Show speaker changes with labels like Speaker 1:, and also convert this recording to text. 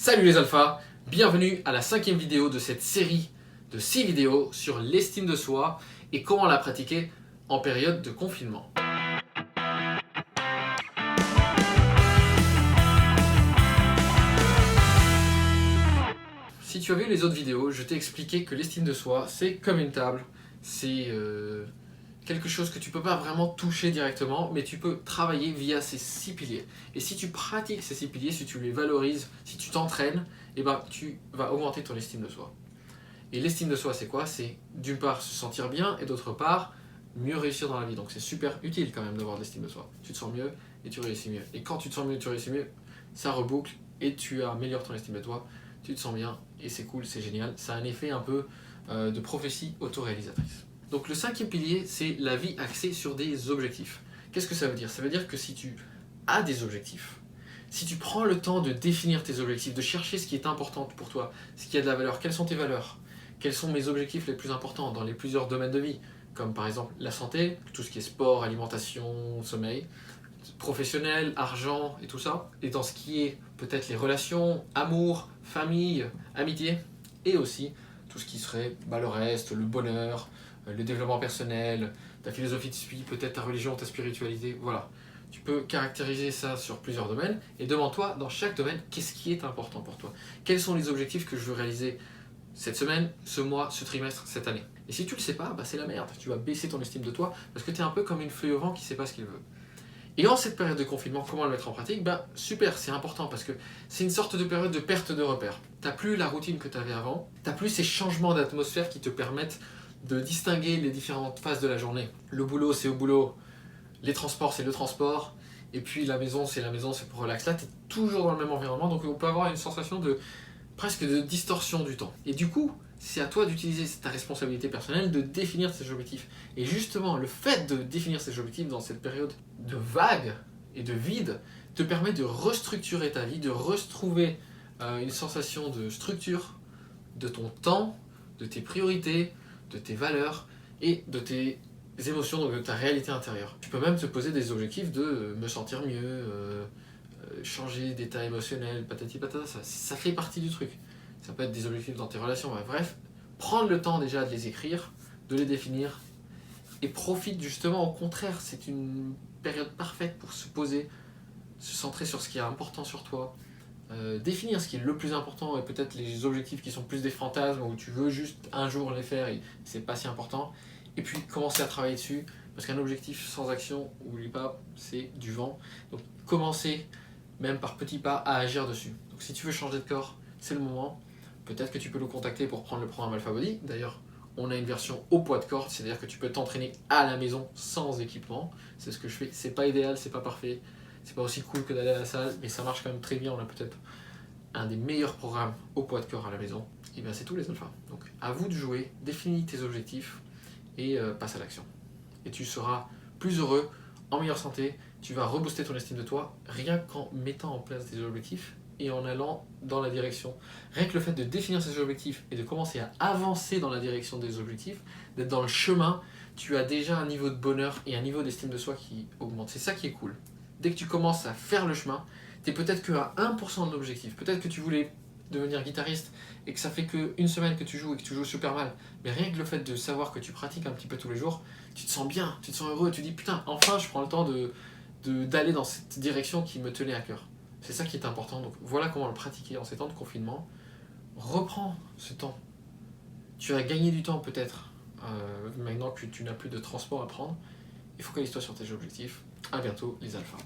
Speaker 1: Salut les alphas, bienvenue à la 5e vidéo de cette série de 6 vidéos sur l'estime de soi et comment la pratiquer en période de confinement. Si tu as vu les autres vidéos, je t'ai expliqué que l'estime de soi, c'est comme une table, c'est quelque chose que tu peux pas vraiment toucher directement, mais tu peux travailler via ces 6 piliers. Et si tu pratiques ces 6 piliers, si tu les valorises, si tu t'entraînes, eh ben, tu vas augmenter ton estime de soi. Et l'estime de soi, c'est quoi? C'est d'une part se sentir bien et d'autre part mieux réussir dans la vie. Donc c'est super utile quand même d'avoir de l'estime de soi. Tu te sens mieux et tu réussis mieux. Et quand tu te sens mieux et tu réussis mieux, ça reboucle et tu améliores ton estime de toi. Tu te sens bien et c'est cool, c'est génial. Ça a un effet un peu de prophétie autoréalisatrice. Donc le 5e pilier, c'est la vie axée sur des objectifs. Qu'est-ce que ça veut dire? Ça veut dire que si tu as des objectifs, si tu prends le temps de définir tes objectifs, de chercher ce qui est important pour toi, ce qui a de la valeur, quelles sont tes valeurs, quels sont mes objectifs les plus importants dans les plusieurs domaines de vie, comme par exemple la santé, tout ce qui est sport, alimentation, sommeil, professionnel, argent et tout ça, et dans ce qui est peut-être les relations, amour, famille, amitié, et aussi tout ce qui serait le reste, le bonheur, le développement personnel, ta philosophie de vie, peut-être ta religion, ta spiritualité, voilà. Tu peux caractériser ça sur plusieurs domaines et demande-toi dans chaque domaine qu'est-ce qui est important pour toi. Quels sont les objectifs que je veux réaliser cette semaine, ce mois, ce trimestre, cette année. Et si tu le sais pas, c'est la merde. Tu vas baisser ton estime de toi parce que tu es un peu comme une feuille au vent qui sait pas ce qu'il veut. Et en cette période de confinement, comment le mettre en pratique? Super, c'est important parce que c'est une sorte de période de perte de repères. T'as plus la routine que tu avais avant, t'as plus ces changements d'atmosphère qui te permettent de distinguer les différentes phases de la journée. Le boulot, c'est au boulot, les transports, c'est le transport, et puis la maison, c'est pour relax. Là, tu es toujours dans le même environnement, donc on peut avoir une sensation de presque de distorsion du temps. Et du coup, c'est à toi d'utiliser ta responsabilité personnelle, de définir tes objectifs. Et justement, le fait de définir ces objectifs dans cette période de vague et de vide te permet de restructurer ta vie, de retrouver une sensation de structure, de ton temps, de tes priorités, de tes valeurs et de tes émotions, donc de ta réalité intérieure. Tu peux même te poser des objectifs de me sentir mieux, changer d'état émotionnel, patati patata, ça fait partie du truc. Ça peut être des objectifs dans tes relations, bref, prendre le temps déjà de les écrire, de les définir, et profite justement, au contraire, c'est une période parfaite pour se poser, se centrer sur ce qui est important sur toi, définir ce qui est le plus important et peut-être les objectifs qui sont plus des fantasmes où tu veux juste un jour les faire et c'est pas si important, et puis commencer à travailler dessus, parce qu'un objectif sans action, oublie pas, c'est du vent. Donc commencer même par petits pas à agir dessus. Donc si tu veux changer de corps, c'est le moment. Peut-être que tu peux nous contacter pour prendre le programme Alpha Body. D'ailleurs, on a une version au poids de corps, c'est-à-dire que tu peux t'entraîner à la maison sans équipement. C'est ce que je fais. C'est pas idéal, c'est pas parfait, c'est pas aussi cool que d'aller à la salle, mais ça marche quand même très bien. On a peut-être un des meilleurs programmes au poids de corps à la maison. Et bien c'est tous les alphas. Donc à vous de jouer, définis tes objectifs et passe à l'action. Et tu seras plus heureux, en meilleure santé, tu vas rebooster ton estime de toi rien qu'en mettant en place des objectifs et en allant dans la direction. Rien que le fait de définir ces objectifs et de commencer à avancer dans la direction des objectifs, d'être dans le chemin, tu as déjà un niveau de bonheur et un niveau d'estime de soi qui augmente. C'est ça qui est cool. Dès que tu commences à faire le chemin, tu es peut-être qu'à 1% de l'objectif. Peut-être que tu voulais devenir guitariste et que ça fait qu'une semaine que tu joues et que tu joues super mal. Mais rien que le fait de savoir que tu pratiques un petit peu tous les jours, tu te sens bien, tu te sens heureux, tu te dis putain, enfin je prends le temps d'aller dans cette direction qui me tenait à cœur. C'est ça qui est important, donc voilà comment le pratiquer en ces temps de confinement. Reprends ce temps. Tu as gagné du temps peut-être, maintenant que tu n'as plus de transport à prendre. Et focalise-toi sur tes objectifs. À bientôt les alphas.